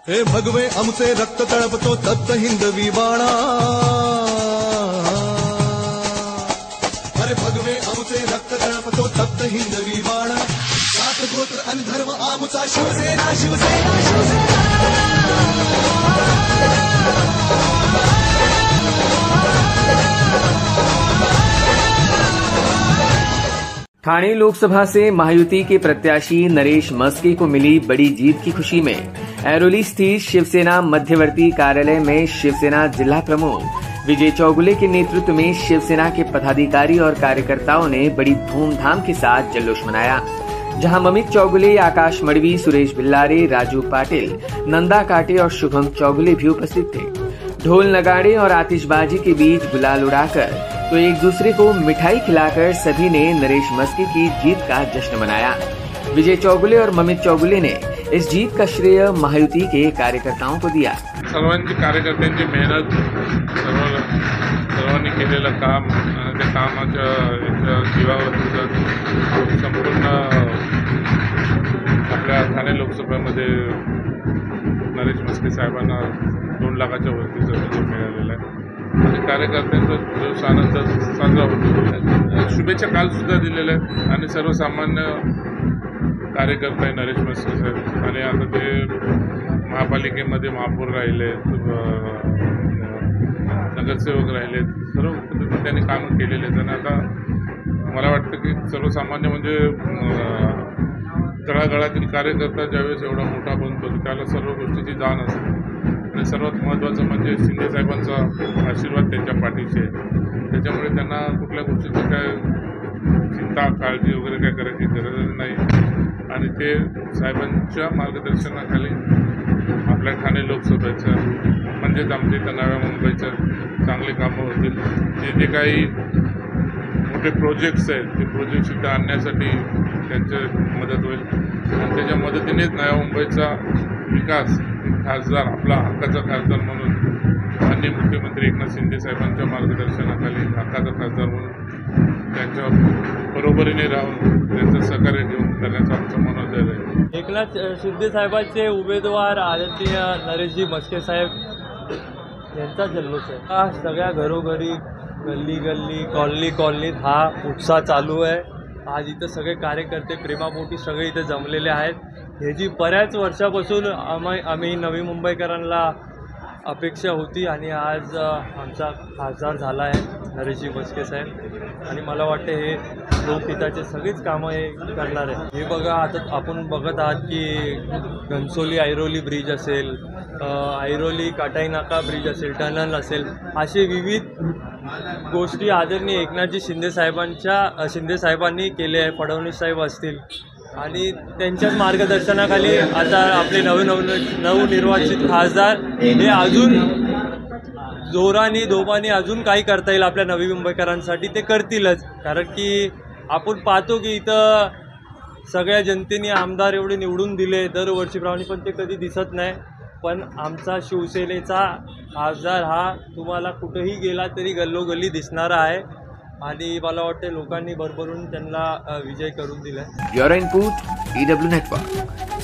हे भगवे आमचे रक्त तळपतो तप्त हिंदवी बाणा, अरे भगवे आमचे रक्त तळपतो तप्त हिंदवी बाणा, जात गोत्र आणि धर्म आमचा शिवसेना शिवसेना शिवसेना। ठाणे लोकसभा से महायुति के प्रत्याशी नरेश मस्के को मिली बड़ी जीत की खुशी में ऐरोली स्थित शिवसेना मध्यवर्ती कार्यालय में शिवसेना जिला प्रमुख विजय चौगुले के नेतृत्व में शिवसेना के पदाधिकारी और कार्यकर्ताओं ने बड़ी धूमधाम के साथ जल्लोष मनाया, जहां ममित चौगुले, आकाश मडवी, सुरेश बिल्लारे, राजू पाटिल, नंदा काटे और शुभम चौगुले भी उपस्थित थे। ढोल नगाड़े और आतिशबाजी के बीच गुलाल उड़ाकर तो एक दूसरे को मिठाई खिलाकर सभी ने नरेश मस्के की जीत का जश्न मनाया। विजय चौगुले और ममित चौगुले ने इस जीत का श्रेय महायुति के कार्यकर्ताओं को दिया। सर्वांची कार्यकर्त्यांची मेहनत, सर्वांनी केलेलं काम आणि त्या कामाच्या जीवावर संपूर्ण आपल्या ठाणे लोकसभेमध्ये नरेश मस्के साहेबांना 2 लाखाच्या वरतीचा विजय मिळालेला आहे आणि कार्यकर्त्यांचा जोश आनंद साजरा होतो। शुभेच्छा काल सुद्धा दिलेल्या आहेत आणि सर्वसामान्य कार्यकर्ते नरेश मस्के साहेब आणि आता ते महापालिकेमध्ये महापौर राहिले, नगरसेवक राहिले, सर्व पद्धतीने त्यांनी कामं केलेले आहेत आणि आता मला वाटतं की सर्वसामान्य म्हणजे तळागाळातील कार्यकर्ता ज्यावेळेस एवढा मोठा बनतो त्याला सर्व गोष्टीची जाण असते आणि सर्वात महत्त्वाचं म्हणजे शिंदे साहेबांचा आशीर्वाद त्यांच्या पाठीशी आहे, त्याच्यामुळे त्यांना कुठल्या गोष्टीची काय चिंता काळजी वगैरे काय करायची गरज नाही आणि ते साहेबांच्या मार्गदर्शनाखाली आपल्या ठाणे लोकसभेचं म्हणजेच आमच्या इथं नव्या मुंबईचं चांगले कामं होतील। जे काही मोठे प्रोजेक्ट्स आहेत ते प्रोजेक्ट्स इथं आणण्यासाठी त्यांच्या मदत होईल आणि त्याच्या मदतीनेच नव्या मुंबईचा विकास खासदार आपला हक्काचा खासदार म्हणून माननीय मुख्यमंत्री एकनाथ शिंदे साहेबांच्या मार्गदर्शनाखाली हक्काचा खासदार म्हणून त्यांच्या बरोबरीने राहून त्यांचं सहकार्य घेऊन करण्याचा आमचा मनोदय आहे। एकनाथ शिंदे साहेबांचे उमेदवार आदरणीय नरेशजी मस्के साहेब यांचा जल्लोष आहे। सगळ्या घरोघरी, गल्ली गल्ली, कॉलनी कॉलनीत हा उत्साह चालू आहे। आज इथं सगळे कार्यकर्ते प्रेमापोटी सगळे इथे जमलेले आहेत। हे जी बऱ्याच वर्षापासून आम्ही नवी मुंबईकरांना अपेक्षा होती आणि आज आमचा खासदार झाला आहे नरेशजी मस्के साहेब आणि मला वाटते हे लोकहिताचे सगळीच कामं हे करणार आहे। हे बघा, आता आपण बघत आहात की घनसोली ऐरोली ब्रिज असेल, ऐरोली काटाई नाका ब्रिज असेल, टनल असेल, असे विविध गोष्टी आदरणीय एकनाथजी शिंदे साहेबांनी केले आहे। फडणवीस साहेब असतील आणि त्यांच्याच मार्गदर्शनाखाली आता आपले नवनिर्वाचित खासदार हे अजून जोराने दोबाने अजून काही करता येईल आपल्या नवी मुंबईकरांसाठी ते करतीलच, कारण की आपण पाहतो की इथं सगळ्या जनतेने आमदार एवढे निवडून दिले दरवर्षीप्रमाणे, पण ते कधी दिसत नाही। पण आमचा शिवसेनेचा खासदार हा तुम्हाला कुठेही गेला तरी गल्लोगल्ली दिसणारा आहे आणि मला वाटते लोकांनी भरभरून त्यांना विजय करून दिला। Bureau input EW network.